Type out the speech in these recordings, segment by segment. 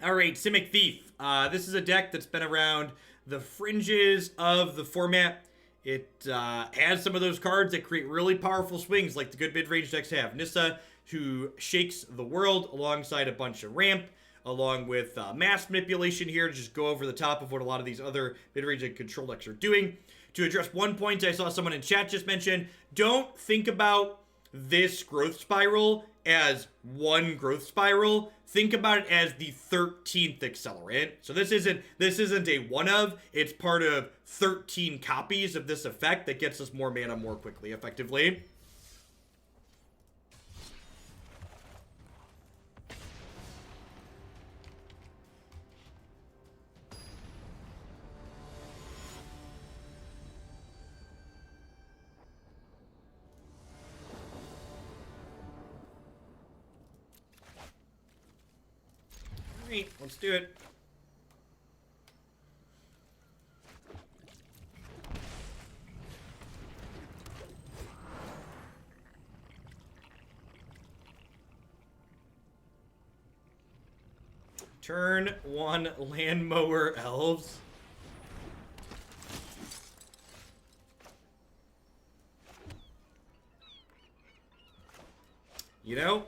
All right, Simic Thief. This is a deck that's been around the fringes of the format. It has some of those cards that create really powerful swings like the good mid-range decks have. Nissa, who shakes the world alongside a bunch of ramp, along with mass manipulation here to just go over the top of what a lot of these other mid-range and control decks are doing. To address one point I saw someone in chat just mention, don't think about this growth spiral as one growth spiral. Think about it as the 13th accelerant. So this isn't a one of, it's part of 13 copies of this effect that gets us more mana more quickly, effectively. Alright, let's do it. Turn 1 Llanowar Elves. You know,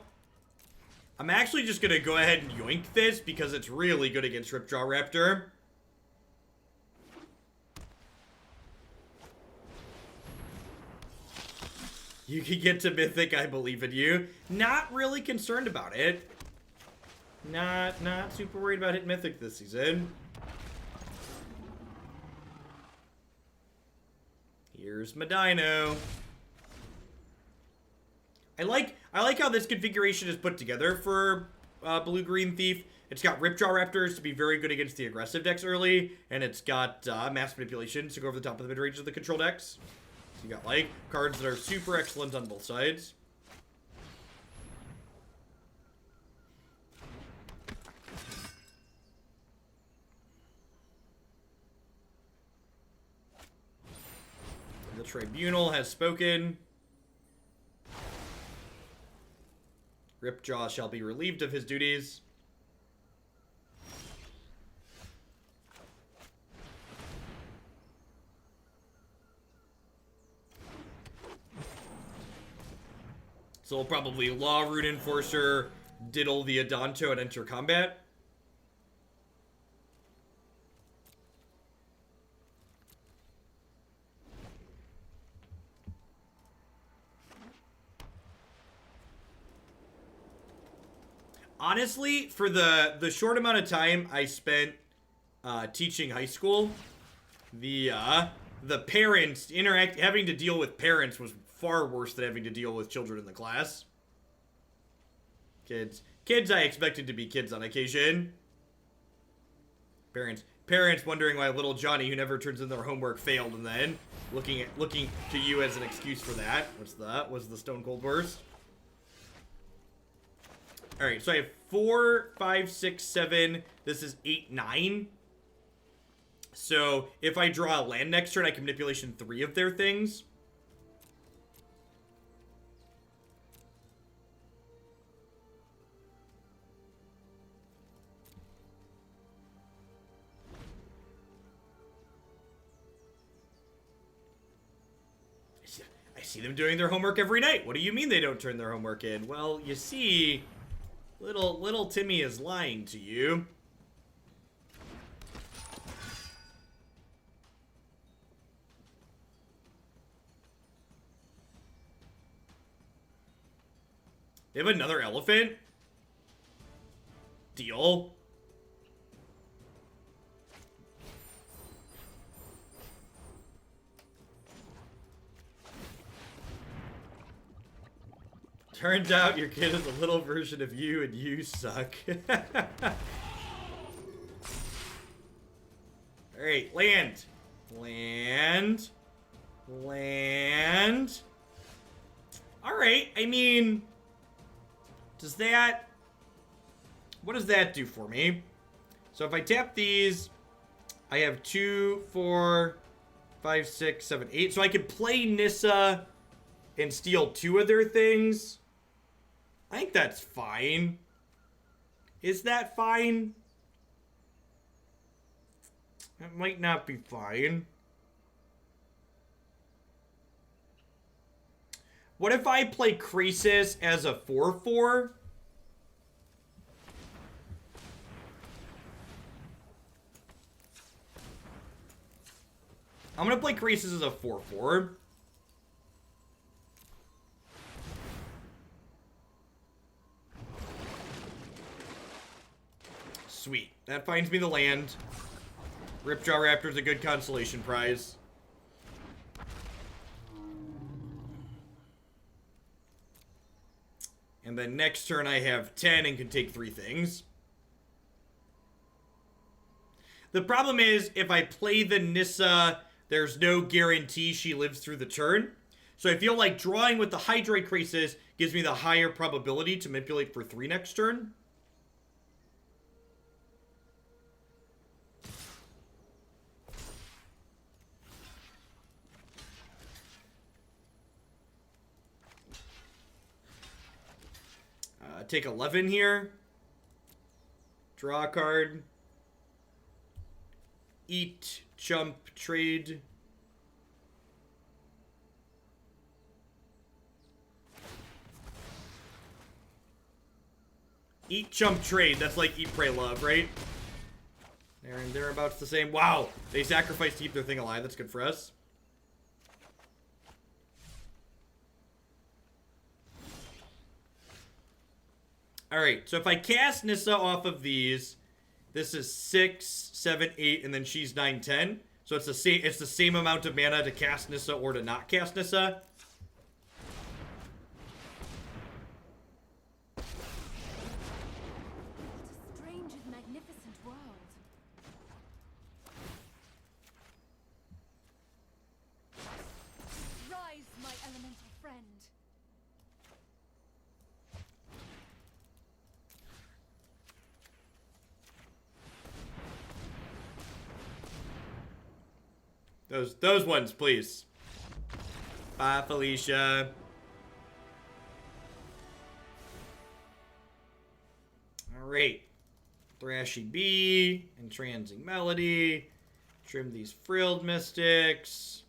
I'm actually just gonna go ahead and yoink this because it's really good against Ripjaw Raptor. You can get to Mythic, I believe in you. Not really concerned about it. Not super worried about hitting Mythic this season. Here's my dino. I like how this configuration is put together for Blue-Green Thief. It's got Ripjaw Raptors to be very good against the aggressive decks early, and it's got mass manipulation to go over the top of the mid-range of the control decks. So you got like cards that are super excellent on both sides. The Tribunal has spoken. Ripjaw shall be relieved of his duties. So we'll probably Law Rune Enforcer, diddle the Adanto, and enter combat. Honestly, for the short amount of time I spent teaching high school, the parents having to deal with parents was far worse than having to deal with children in the class. Kids I expected to be kids on occasion. Parents wondering why little Johnny, who never turns in their homework, failed, and then looking to you as an excuse for that. Was the Stone Cold worst. Alright, so I have 4, 5, 6, 7. This is 8, 9. So if I draw a land next turn, I can manipulation 3 of their things. I see them doing their homework every night. What do you mean they don't turn their homework in? Well, you see, little Timmy is lying to you. They have another elephant? Deal. Turns out your kid is a little version of you and you suck. Alright, land. Land. Land. Alright, I mean, what does that do for me? So if I tap these, I have 2, 4, 5, 6, 7, 8. So I could play Nissa and steal 2 of their things. I think that's fine. Is that fine? That might not be fine. What if I play Krasis as a 4/4? I'm gonna play Krasis as a 4/4. Sweet. That finds me the land. Ripjaw Raptor is a good consolation prize. And then next turn I have 10 and can take 3 things. The problem is, if I play the Nissa, there's no guarantee she lives through the turn. So I feel like drawing with the Hydroid Krasis gives me the higher probability to manipulate for 3 next turn. Take 11 here. Draw a card. Eat, jump, trade. Eat, jump, trade. That's like eat, pray, love, right? There and thereabouts the same. Wow. They sacrificed to keep their thing alive. That's good for us. Alright, so if I cast Nissa off of these, this is 6, 7, 8, and then she's 9, 10. So it's the same amount of mana to cast Nissa or to not cast Nissa. It's a strange and magnificent world. Rise, my elemental friend. Those ones, please. Bye, Felicia. Alright. Thrashy Bee, Entrancing Melody. Trim these Frilled Mystics.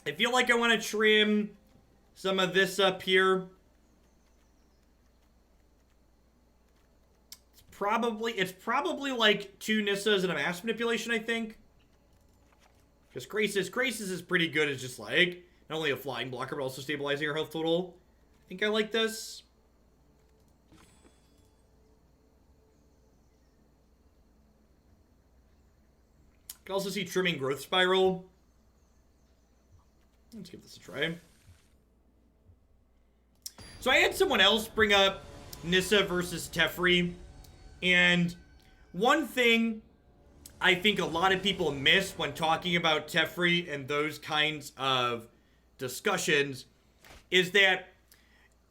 I feel like I want to trim some of this up here. It's probably like 2 Nissas and a mass manipulation, I think. Because Krasis is pretty good as just like not only a flying blocker but also stabilizing our health total. I think I like this. I can also see trimming Growth Spiral. Let's give this a try. So I had someone else bring up Nissa versus Teferi. And one thing I think a lot of people miss when talking about Teferi and those kinds of discussions is that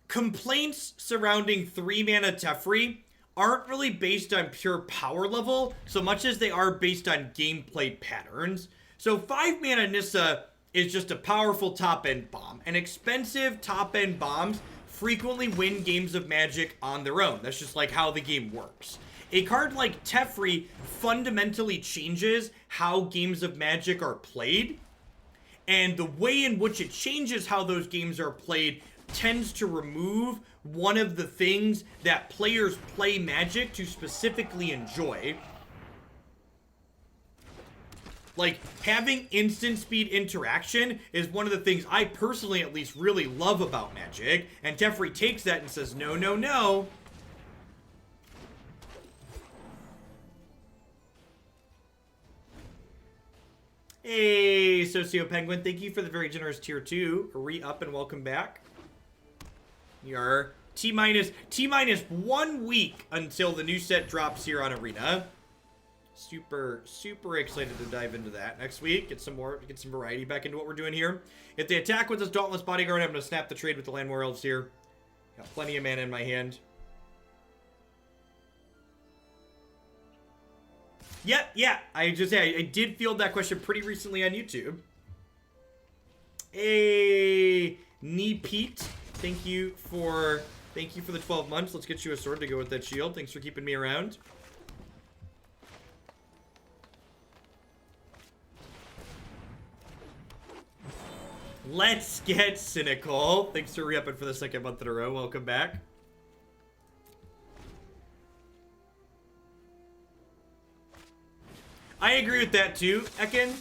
complaints surrounding 3-mana Teferi aren't really based on pure power level so much as they are based on gameplay patterns. So 5-mana Nissa is just a powerful top-end bomb. And expensive top-end bombs frequently win games of Magic on their own. That's just like how the game works. A card like Teferi fundamentally changes how games of Magic are played. And the way in which it changes how those games are played tends to remove one of the things that players play Magic to specifically enjoy. Like, having instant speed interaction is one of the things I personally, at least, really love about Magic. And Teferi takes that and says, no, no, no. Hey, Socio Penguin, thank you for the very generous tier 2. Re-up and welcome back. We are T-minus 1 week until the new set drops here on Arena. Super excited to dive into that next week. Get some variety back into what we're doing here. If they attack with this Dauntless Bodyguard, I'm going to snap the trade with the Llanowar Elves here. Got plenty of mana in my hand. Yep, yeah. I did field that question pretty recently on YouTube. Hey, Knee Pete, thank you for the 12 months. Let's get you a sword to go with that shield. Thanks for keeping me around. Let's get cynical. Thanks for re-upping for the second month in a row. Welcome back. I agree with that too, Ekin.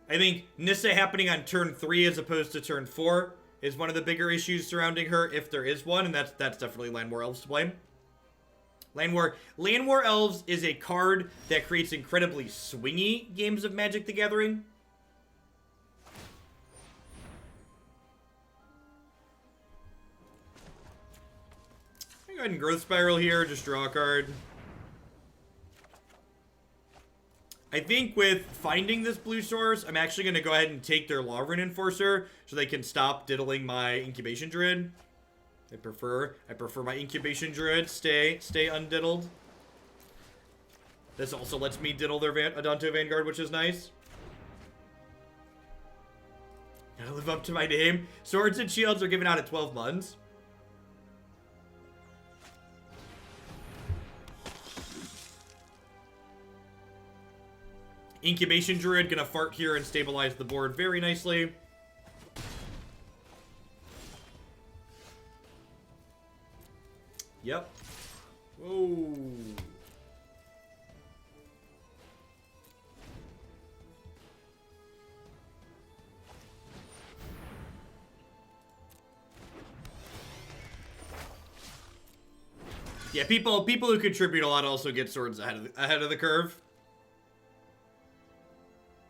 I think Nissa happening on turn 3 as opposed to turn 4 is one of the bigger issues surrounding her, if there is one, and that's definitely Llanowar Elves to blame. Llanowar Elves is a card that creates incredibly swingy games of Magic the Gathering. Go ahead and Growth Spiral here, just draw a card. I think with finding this blue source, I'm actually going to go ahead and take their Lawrun Enforcer so they can stop diddling my Incubation Druid. I prefer my Incubation Druid stay undiddled. This also lets me diddle their Adonto Vanguard, which is nice. Gotta live up to my name. Swords and Shields are given out at 12 months. Incubation Druid gonna fart here and stabilize the board very nicely. Yep. Whoa. Yeah, people who contribute a lot also get swords ahead of the curve.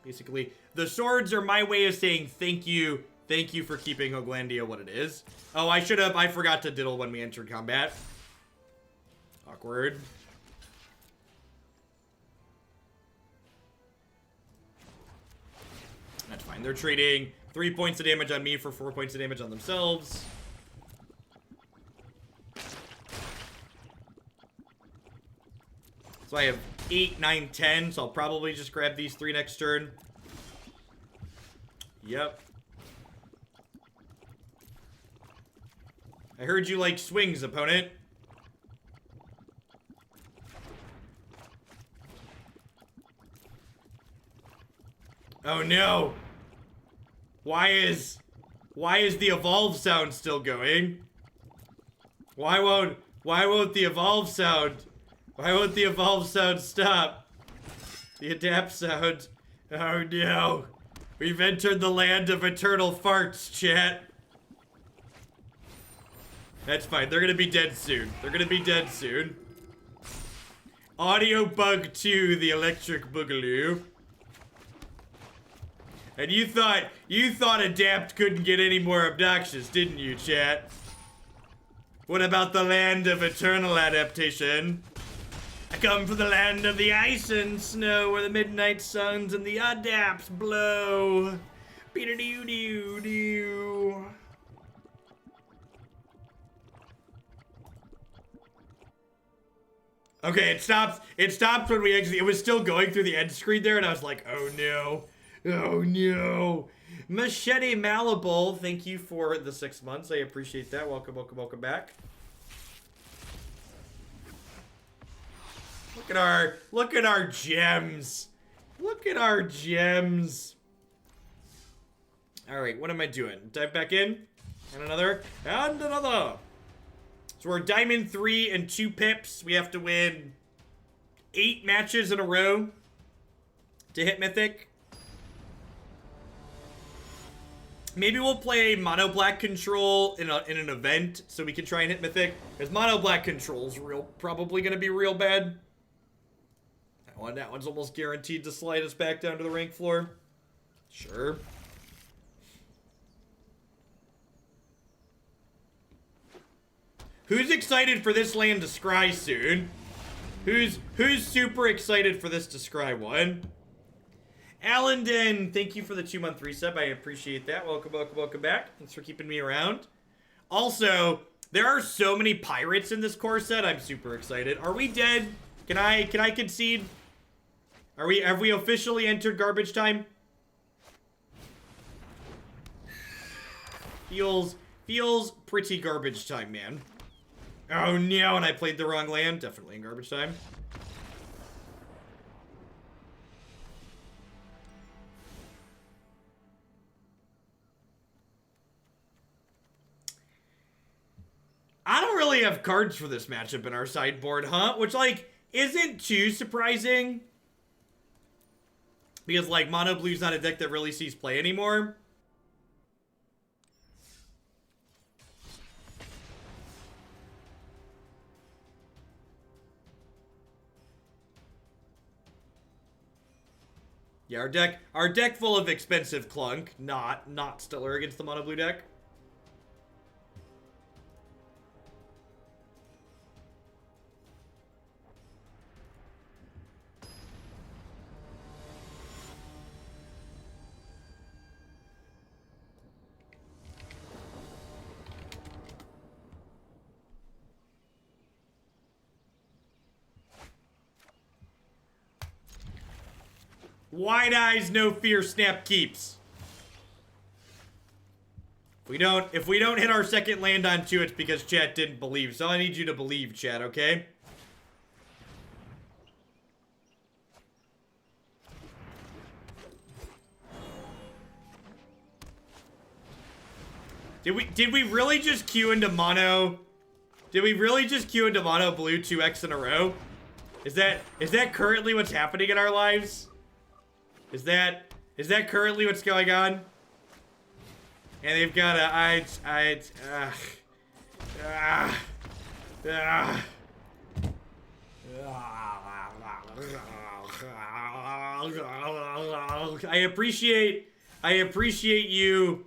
Basically, the swords are my way of saying thank you for keeping Hoaglandia what it is. Oh, I forgot to diddle when we entered combat. Awkward. That's fine. They're trading 3 points of damage on me for 4 points of damage on themselves. So I have 8, 9, 10, so I'll probably just grab these 3 next turn. Yep. I heard you like swings, opponent. Oh no! Why is the evolve sound still going? Why won't the evolve sound? Why won't the evolve sound stop? The adapt sound. Oh no. We've entered the land of eternal farts, chat. That's fine. They're gonna be dead soon. They're gonna be dead soon. Audio bug 2, the electric boogaloo. And you thought adapt couldn't get any more obnoxious, didn't you, chat? What about the land of eternal adaptation? I come from the land of the ice and snow, where the midnight suns and the adapts blow. Be-da-doo-doo-doo. Okay, it stopped when we exited. It was still going through the end screen there, and I was like, oh no. Oh no. Machete Malleable, thank you for the 6 months. I appreciate that. Welcome back. Look at our gems. Look at our gems. All right, what am I doing? Dive back in. And another. And another. So we're Diamond 3 and 2 pips. We have to win 8 matches in a row to hit Mythic. Maybe we'll play Mono Black Control in an event so we can try and hit Mythic. Because Mono Black Control's probably going to be real bad. That one's almost guaranteed to slide us back down to the rank floor. Sure. Who's excited for this land to scry soon? Who's super excited for this to scry one? Allenden, thank you for the 2-month resub. I appreciate that. Welcome back. Thanks for keeping me around. Also, there are so many pirates in this core set. I'm super excited. Are we dead? Can I concede? Have we officially entered garbage time? Feels pretty garbage time, man. Oh no, and I played the wrong land. Definitely in garbage time. I don't really have cards for this matchup in our sideboard, huh? Which, like, isn't too surprising. Because, like, Mono Blue's not a deck that really sees play anymore. Yeah, our deck full of expensive clunk, not stellar against the Mono Blue deck. Wide eyes, no fear, snap keeps. If we don't hit our second land on 2, it's because chat didn't believe. So I need you to believe, chat, okay? Did we really just queue into mono? Did we really just queue into mono blue 2x in a row? Is that currently what's happening in our lives? Is that currently what's going on? And they've got a I appreciate you.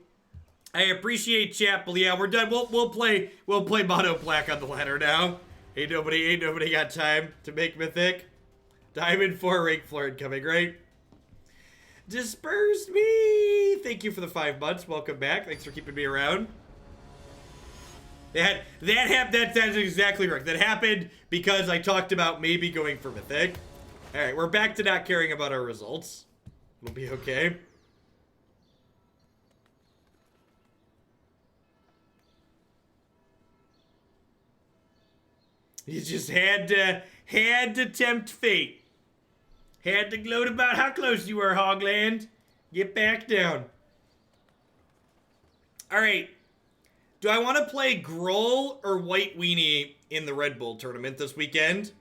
I appreciate chat, but yeah, we're done. We'll play mono black on the ladder now. Ain't nobody got time to make mythic. Diamond 4 rank floor incoming, right? Dispersed me! Thank you for the 5 months. Welcome back. Thanks for keeping me around. That's exactly right. That happened because I talked about maybe going for mythic. Alright, we're back to not caring about our results. We'll be okay. You just had to tempt fate. Had to gloat about how close you were, Hogland. Get back down. Alright. Do I want to play Groll or White Weenie in the Red Bull tournament this weekend?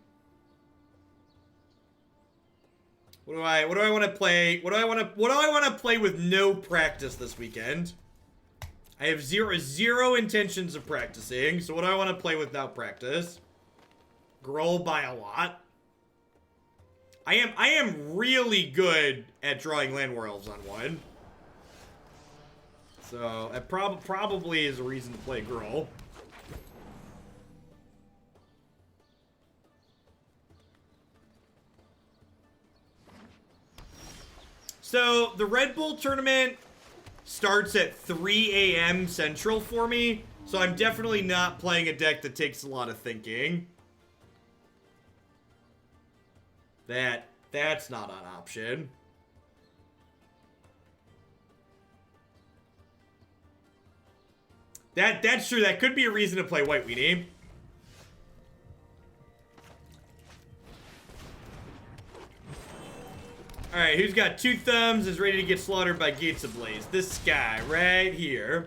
What do I want to play? What do I want to play with no practice this weekend? I have zero intentions of practicing, so what do I want to play without practice? Groll by a lot. I am really good at drawing Llanowar Elves on 1. So, that probably is a reason to play Groll. So, the Red Bull tournament starts at 3 a.m. Central for me, so I'm definitely not playing a deck that takes a lot of thinking. That's not an option. That's true. That could be a reason to play White Weenie. Alright, who's got 2 thumbs, is ready to get slaughtered by Gates Ablaze? This guy right here.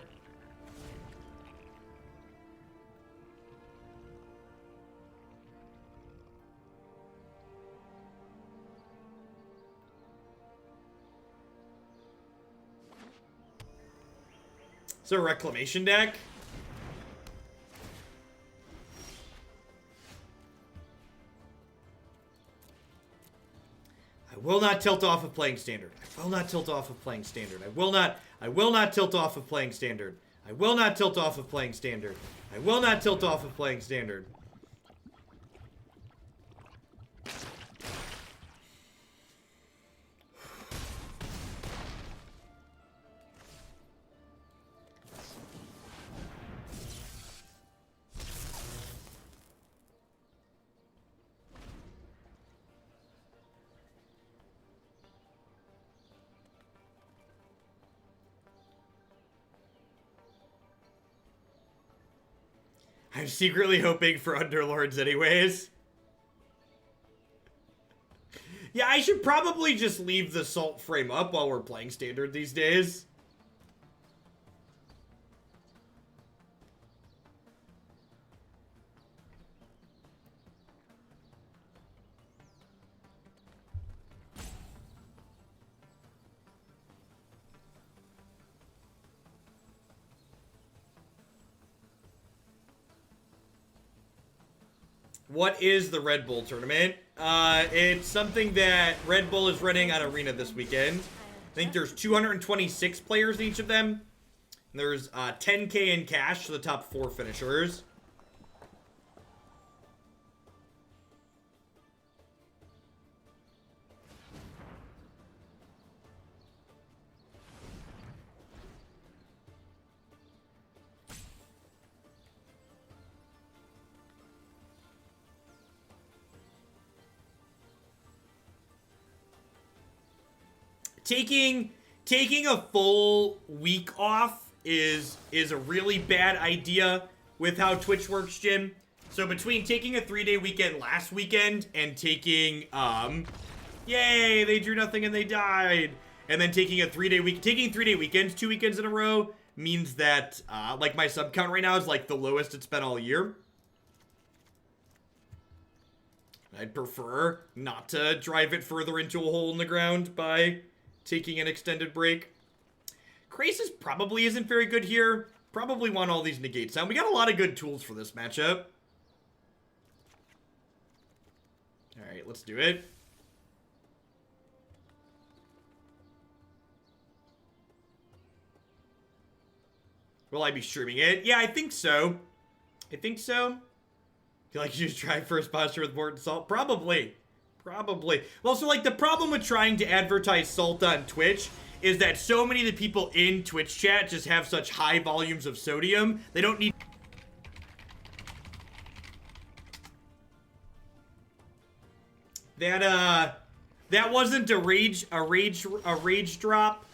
Is there a Reclamation deck? I will not tilt off of playing Standard. I will not tilt off of playing Standard. I will not tilt off of playing Standard. I will not tilt off of playing Standard. I will not tilt off of playing Standard. I'm secretly hoping for Underlords anyways. Yeah, I should probably just leave the Salt frame up while we're playing Standard these days. What is the Red Bull tournament? It's something that Red Bull is running on Arena this weekend. I think there's 226 players in each of them. There's 10K in cash to the top 4 finishers. Taking a full week off is a really bad idea with how Twitch works, Jim. So between taking a 3-day weekend last weekend and taking yay, they drew nothing and they died, and then taking a 3-day weekends 2 weekends in a row means that like my sub count right now is like the lowest it's been all year. I'd prefer not to drive it further into a hole in the ground by taking an extended break. Krasis probably isn't very good here. Probably want all these negates down. We got a lot of good tools for this matchup. Alright, let's do it. Will I be streaming it? Yeah, I think so. I think so. Feel like you should try first posture with Morton Salt? Probably. Probably. Well, so like the problem with trying to advertise Salt on Twitch is that so many of the people in Twitch chat just have such high volumes of sodium. They don't need... That wasn't a rage drop.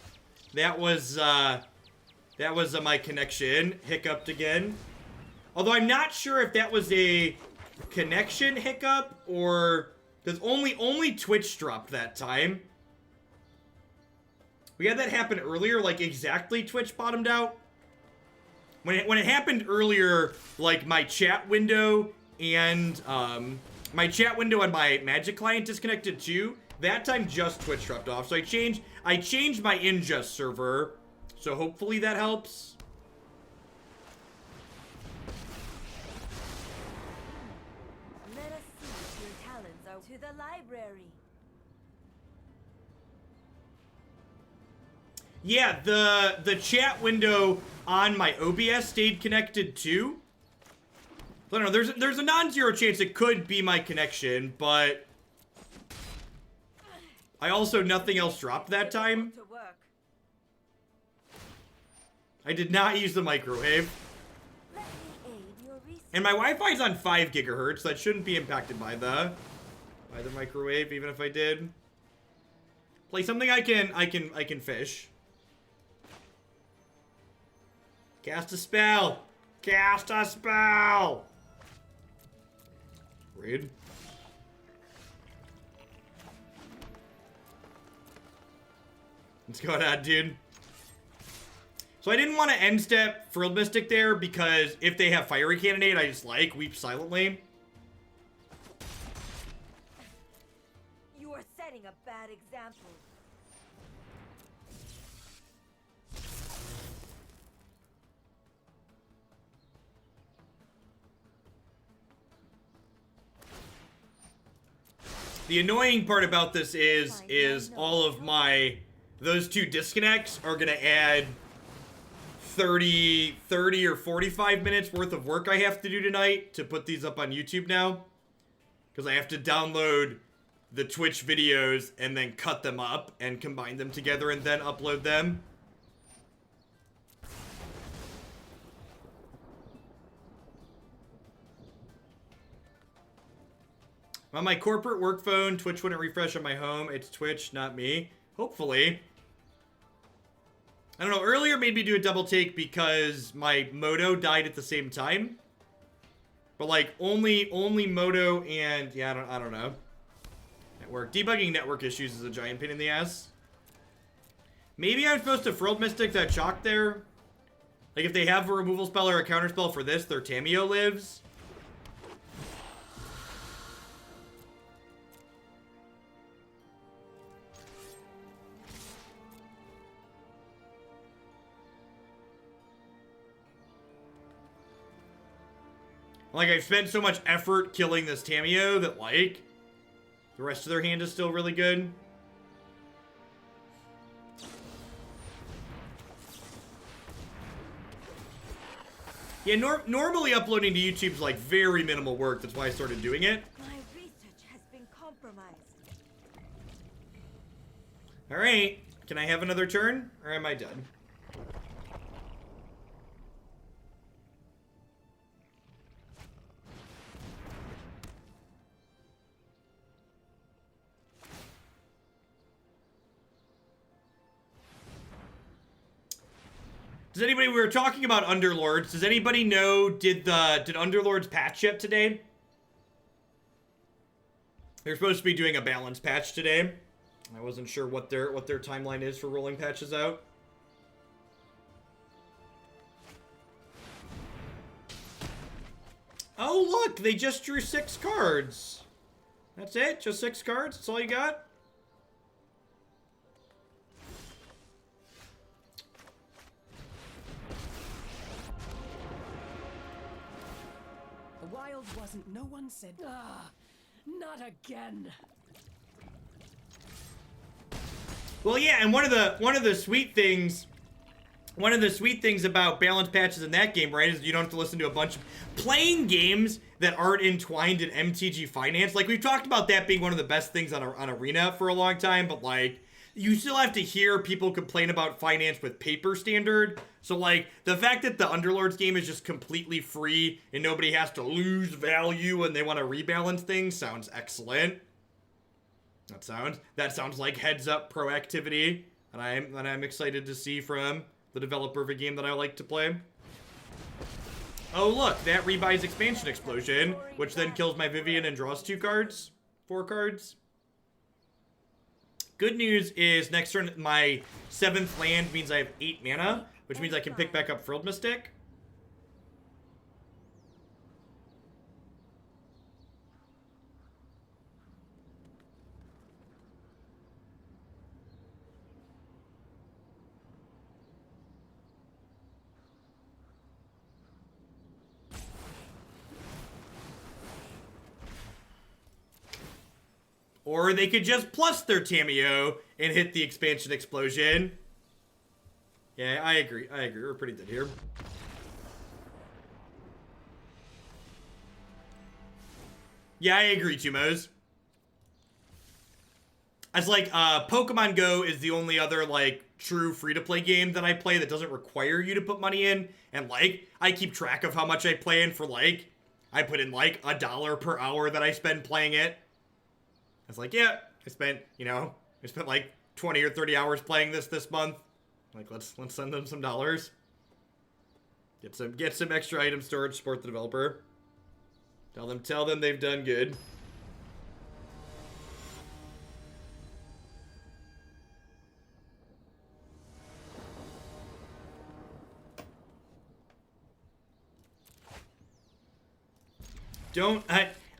That was my connection hiccuped again. Although I'm not sure if that was a connection hiccup or... Because only Twitch dropped that time. We had that happen earlier, like exactly Twitch bottomed out. When it happened earlier, like my chat window and my chat window on my Magic client disconnected too. That time just Twitch dropped off. So I changed my Ingest server. So hopefully that helps. To the library. Yeah, the chat window on my OBS stayed connected too. I don't know, there's a non-zero chance it could be my connection, but I also nothing else dropped that time. I did not use the microwave. And my Wi-Fi's on 5 gigahertz, so that shouldn't be impacted by the microwave, even if I did. Play something I can fish. Cast a spell! Cast a spell! Read. What's going on, dude? So I didn't want to end step Frilled Mystic there because if they have Fiery Cannonade, I just like Weep Silently. You are setting a bad example. The annoying part about this is all of those 2 disconnects are gonna add 30 or 45 minutes worth of work I have to do tonight to put these up on YouTube now. Because I have to download the Twitch videos and then cut them up and combine them together and then upload them. On my corporate work phone, Twitch wouldn't refresh on my home. It's Twitch, not me. Hopefully. I don't know, earlier made me do a double take because my Moto died at the same time. But like only Moto and yeah, I don't know. Network debugging network issues is a giant pain in the ass. Maybe I'm supposed to Frilled Mystic that chalk there. Like if they have a removal spell or a counter spell for this, their Tamiyo lives. Like, I've spent so much effort killing this Tamiyo that, like, the rest of their hand is still really good. Yeah, normally uploading to YouTube is, like, very minimal work. That's why I started doing it. My research has been compromised. Alright. Can I have another turn? Or am I done? Does anybody, we were talking about Underlords. Does anybody know, did Underlords patch yet today? They're supposed to be doing a balance patch today. I wasn't sure what their timeline is for rolling patches out. Oh look, they just drew 6 cards. That's it? Just 6 cards? That's all you got? Wasn't no one said not again. Well, yeah, and one of the sweet things about balance patches in that game, right, is you don't have to listen to a bunch of playing games that aren't entwined in MTG finance. Like we've talked about that being one of the best things on Arena for a long time, but like you still have to hear people complain about finance with paper standard. So, like, the fact that the Underlords game is just completely free and nobody has to lose value when they want to rebalance things sounds excellent. That sounds like heads-up proactivity that I'm excited to see from the developer of a game that I like to play. Oh, look, that rebuys Expansion Explosion, which then kills my Vivien and draws 4 cards. Good news is next turn, my 7th land means I have 8 mana, which means I can pick back up Frilled Mystic. Or they could just plus their Tamiyo and hit the Expansion Explosion. Yeah, I agree. We're pretty dead here. Yeah, I agree, Tumos. As like, Pokemon Go is the only other, like, true free-to-play game that I play that doesn't require you to put money in. And, like, I keep track of how much I play in for, like, I put in, like, $1 per hour that I spend playing it. I was like, yeah, I spent like 20 or 30 hours playing this month. Like, let's send them some dollars. Get some extra item storage, support the developer. Tell them they've done good.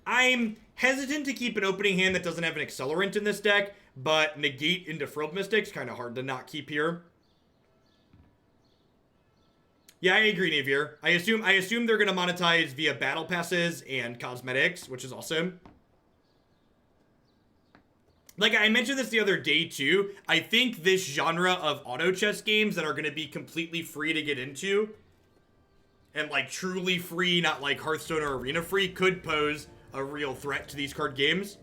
I'm hesitant to keep an opening hand that doesn't have an accelerant in this deck, but Negate into Frilled Mystic's kind of hard to not keep here. Yeah, I agree, Navier. I assume they're gonna monetize via battle passes and cosmetics, which is awesome. Like, I mentioned this the other day, too. I think this genre of auto chess games that are gonna be completely free to get into, and, like, truly free, not like Hearthstone or Arena free, could pose a real threat to these card games.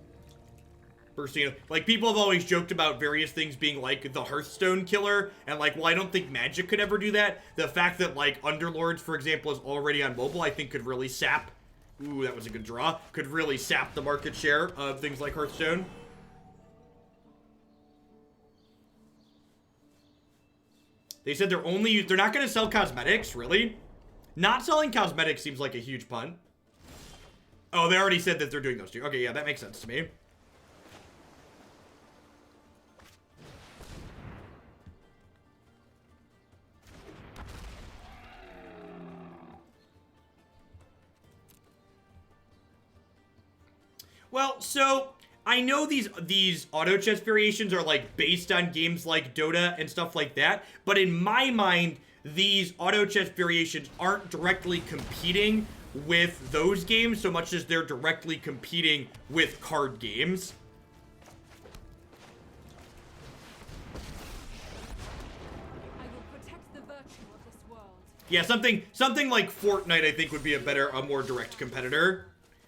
Like, people have always joked about various things being like the Hearthstone killer, and like, well, I don't think Magic could ever do that. The fact that, like, Underlords, for example, is already on mobile, I think could really sap, ooh, that was a good draw, could really sap the market share of things like Hearthstone. They said they're not gonna sell cosmetics, really? Not selling cosmetics seems like a huge punt. Oh, they already said that they're doing those two. Okay, yeah, that makes sense to me. Well, so I know these auto chess variations are like based on games like Dota and stuff like that, but in my mind, these auto chess variations aren't directly competing with those games so much as they're directly competing with card games. I will protect the virtue of this world. Yeah, something like Fortnite I think would be a more direct competitor.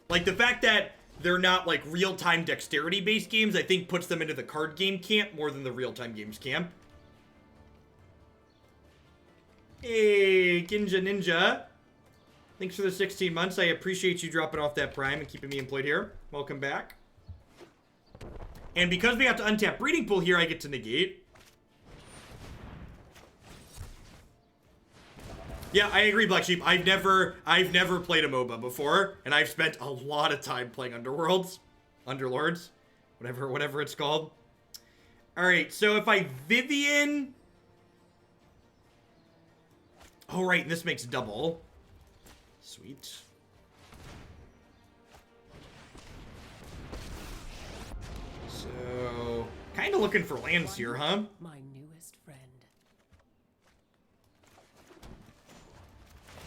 Like the fact that they're not like real-time dexterity-based games, I think puts them into the card game camp more than the real-time games camp. Hey, Ginja Ninja. Thanks for the 16 months. I appreciate you dropping off that Prime and keeping me employed here. Welcome back. And because we have to untap Breeding Pool here, I get to negate. Yeah, I agree, Black Sheep. I've never played a MOBA before, and I've spent a lot of time playing Underworlds, Underlords, whatever it's called. All right, so if I Vivien, oh right, and this makes double. Sweet. So, kind of looking for lands here, huh? My newest friend.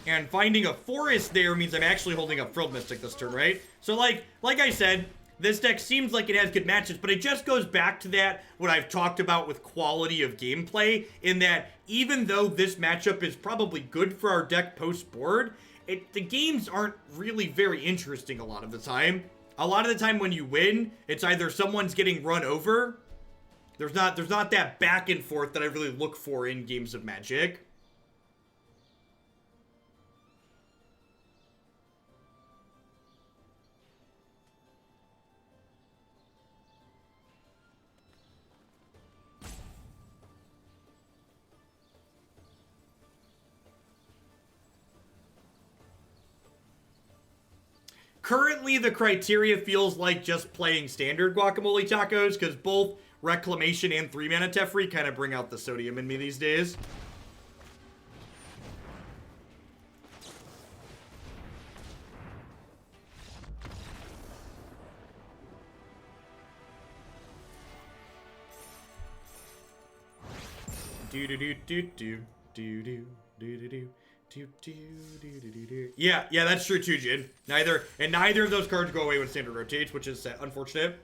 And finding a forest there means I'm actually holding up Frilled Mystic this turn, right? So like I said, this deck seems like it has good matches, but it just goes back to that, what I've talked about with quality of gameplay, in that even though this matchup is probably good for our deck post-board, the games aren't really very interesting a lot of the time. A lot of the time when you win, it's either someone's getting run over. There's not that back and forth that I really look for in games of Magic. Currently, the criteria feels like just playing standard Guacamole Tacos, because both Reclamation and 3-mana Teferi kind of bring out the sodium in me these days. Yeah, that's true too, Jin. Neither of those cards go away when standard rotates, which is unfortunate.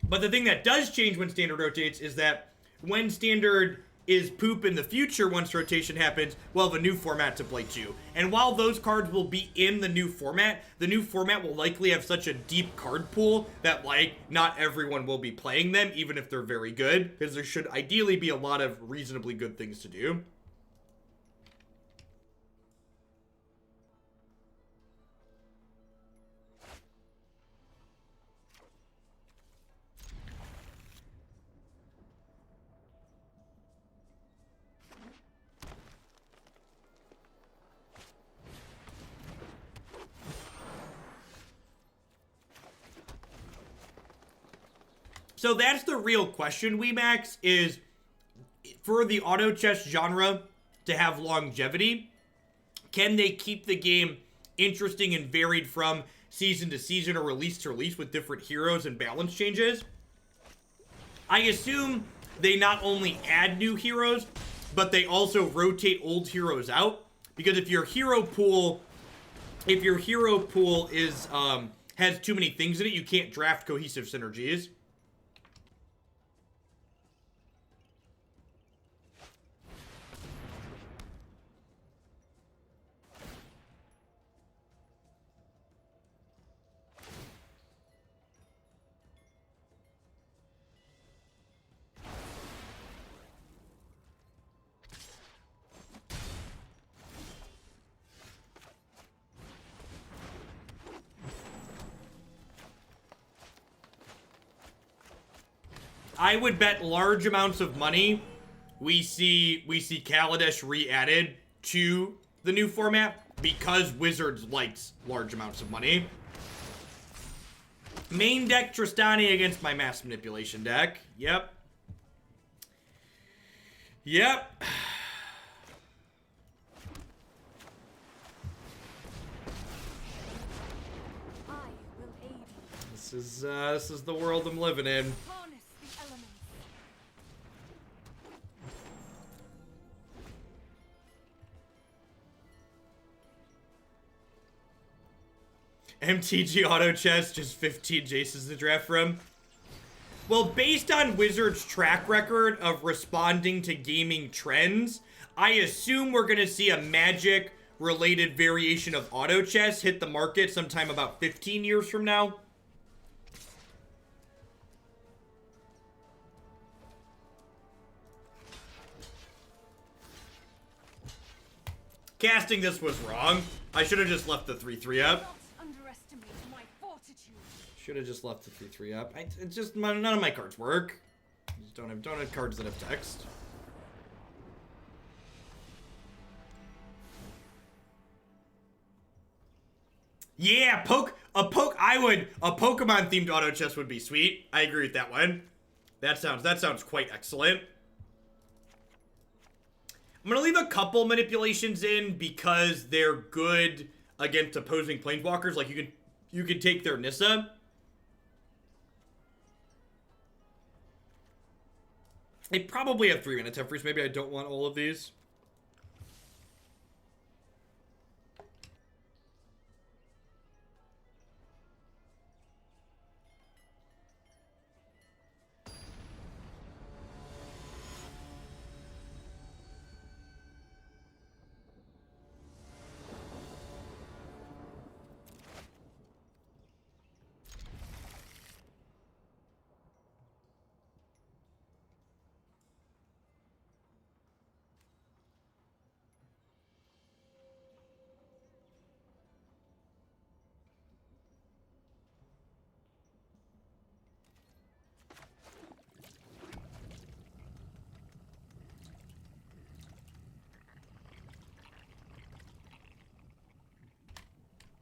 But the thing that does change when standard rotates is that when standard is poop in the future, once rotation happens, we'll have a new format to play too. And while those cards will be in the new format will likely have such a deep card pool that, like, not everyone will be playing them, even if they're very good, because there should ideally be a lot of reasonably good things to do. So that's the real question, WeMax, is for the auto chess genre to have longevity, can they keep the game interesting and varied from season to season or release to release with different heroes and balance changes? I assume they not only add new heroes, but they also rotate old heroes out. Because if your hero pool is has too many things in it, you can't draft cohesive synergies. I would bet large amounts of money we see Kaladesh re-added to the new format. because Wizards likes large amounts of money. Main deck Tristani against my Mass Manipulation deck. Yep. Yep. I will aid you. This is the world I'm living in. Harness the elements. MTG Auto Chess, just 15 Jaces to draft from. Well, based on Wizards' track record of responding to gaming trends, I assume we're going to see a Magic-related variation of Auto Chess hit the market sometime about 15 years from now. Casting this was wrong. I should have just left the 3/3 up. Not underestimate my fortitude. Should have just left the 3/3 up. It's just none of my cards work. I just don't have cards that have text. Yeah, a Pokemon themed auto chess would be sweet. I agree with that one. That sounds quite excellent. I'm gonna leave a couple manipulations in because they're good against opposing planeswalkers. Like you can take their Nissa. They probably have 3-mana temperatures. Maybe I don't want all of these.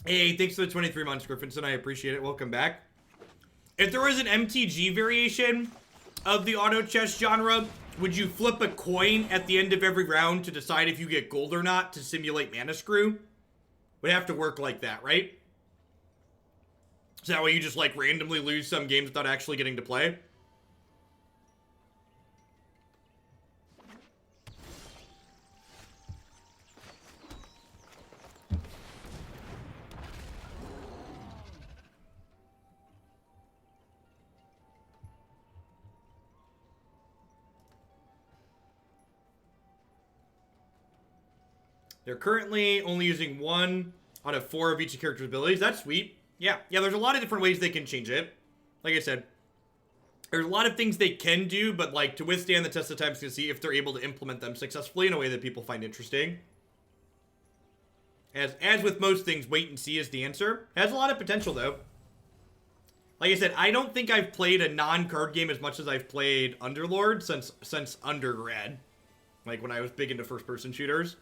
Hey, thanks for the 23 months, Griffinson. I appreciate it. Welcome back. If there was an MTG variation of the auto chess genre, would you flip a coin at the end of every round to decide if you get gold or not to simulate mana screw? Would have to work like that, right? So that way you just like randomly lose some games without actually getting to play? They're currently only using 1 out of 4 of each character's abilities. That's sweet. Yeah, there's a lot of different ways they can change it. Like I said, there's a lot of things they can do, but like to withstand the test of time to see if they're able to implement them successfully in a way that people find interesting. As with most things, wait and see is the answer. It has a lot of potential though. Like I said, I don't think I've played a non-card game as much as I've played Underlords since undergrad. Like when I was big into first-person shooters.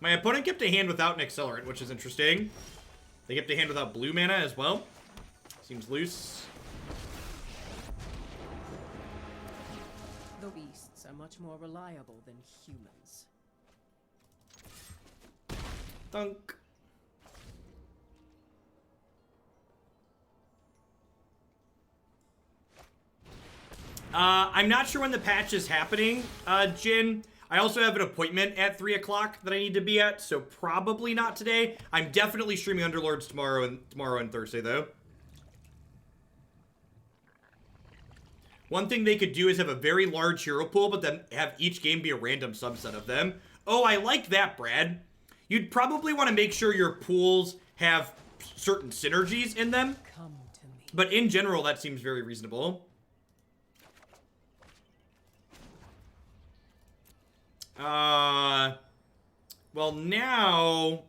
My opponent kept a hand without an accelerant, which is interesting. They kept a hand without blue mana as well. Seems loose. The beasts are much more reliable than humans. Thunk. I'm not sure when the patch is happening, Jin. I also have an appointment at 3 o'clock that I need to be at, so probably not today. I'm definitely streaming Underlords tomorrow and Thursday, though. One thing they could do is have a very large hero pool, but then have each game be a random subset of them. Oh, I like that, Brad. You'd probably want to make sure your pools have certain synergies in them. Come to me. But in general, that seems very reasonable. Well now,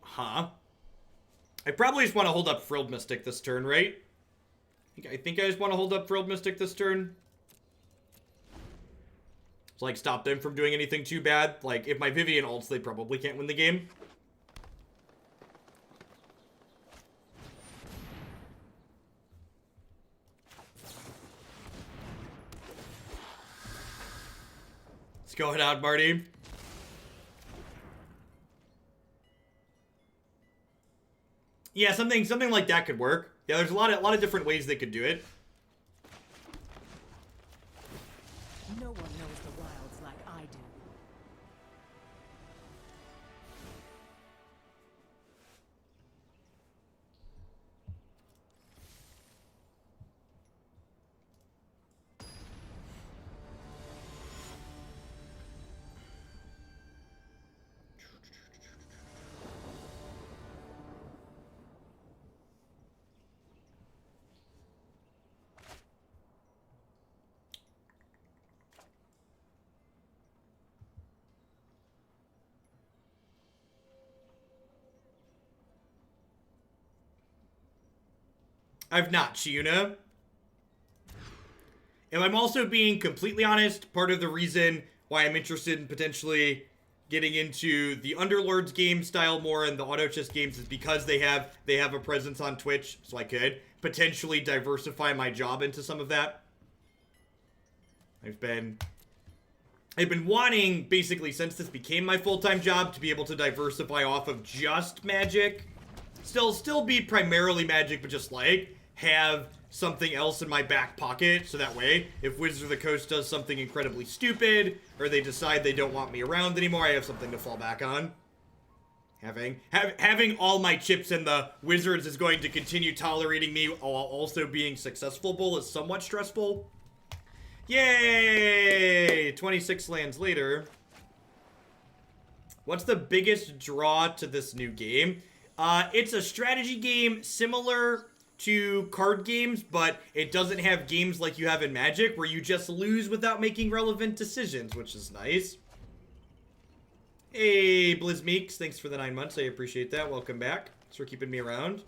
I probably just want to hold up Frilled Mystic this turn, right? I think I just want to hold up Frilled Mystic this turn. To, like, stop them from doing anything too bad. Like, if my Vivien ults, they probably can't win the game. Let's go ahead out, Marty. Yeah, something like that could work. Yeah, there's a lot of different ways they could do it. No one knows the wilds like I do. I've not, Chiuna. If I'm also being completely honest, part of the reason why I'm interested in potentially getting into the Underlords game style more and the auto chess games is because they have a presence on Twitch, so I could potentially diversify my job into some of that. I've been wanting, basically, since this became my full-time job, to be able to diversify off of just Magic. Still be primarily Magic, but just, like, have something else in my back pocket, so that way, if Wizards of the Coast does something incredibly stupid, or they decide they don't want me around anymore, I have something to fall back on. Having all my chips in the Wizards is going to continue tolerating me while also being successful bull is somewhat stressful. Yay! 26 lands later. What's the biggest draw to this new game? It's a strategy game similar to card games, but it doesn't have games like you have in Magic where you just lose without making relevant decisions, which is nice. Hey, Blizzmeeks, thanks for the 9 months. I appreciate that. Welcome back. Thanks for keeping me around.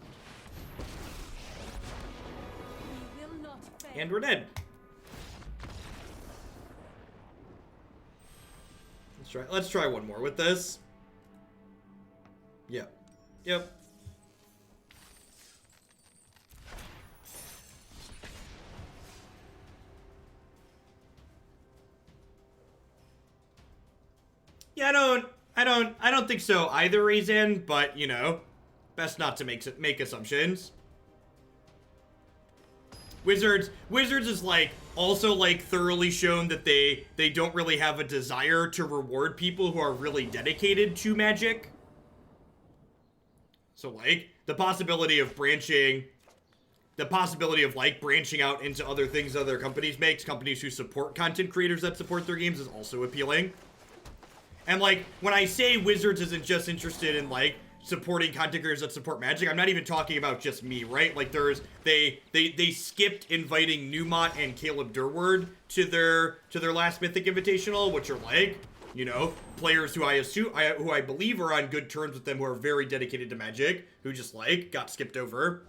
And we're dead. Let's try one more with this. Yep. Yep. Yeah, I don't think so either, Raisin, but, you know, best not to make assumptions. Wizards is, like, also, like, thoroughly shown that they don't really have a desire to reward people who are really dedicated to Magic. So, like, the possibility of, like, branching out into other things other companies make, companies who support content creators that support their games, is also appealing. And, like, when I say Wizards isn't just interested in, like, supporting content creators that support Magic, I'm not even talking about just me, right? Like, they skipped inviting Newmont and Caleb Durward to their last Mythic Invitational, which are, like, you know, players who who I believe are on good terms with them, who are very dedicated to Magic, who just, like, got skipped over.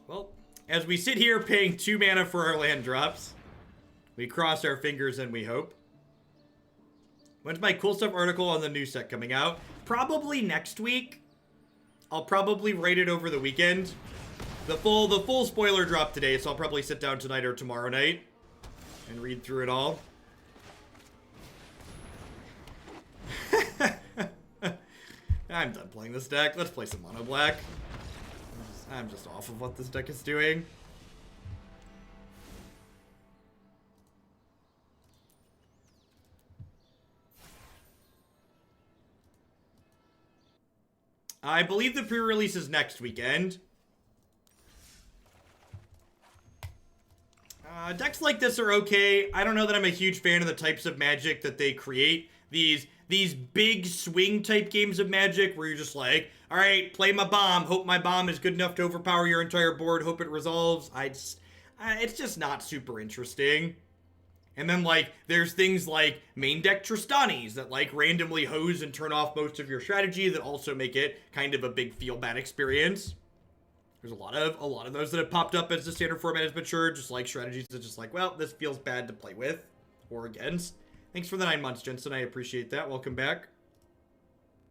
Well, as we sit here paying 2 mana for our land drops, we cross our fingers and we hope. When's my cool stuff article on the new set coming out? Probably next week. I'll probably write it over the weekend. The full spoiler dropped today, so I'll probably sit down tonight or tomorrow night and read through it all. I'm done playing this deck. Let's play some mono black. I'm just off of what this deck is doing. I believe the pre-release is next weekend. Decks like this are okay. I don't know that I'm a huge fan of the types of Magic that they create. These big swing type games of Magic where you're just like, all right, play my bomb. Hope my bomb is good enough to overpower your entire board. Hope it resolves. It's just not super interesting. And then, like, there's things like main deck Tristanis that, like, randomly hose and turn off most of your strategy that also make it kind of a big feel-bad experience. There's a lot of those that have popped up as the standard format has matured, just like strategies that just like, well, this feels bad to play with or against. Thanks for the 9 months, Jensen. I appreciate that. Welcome back.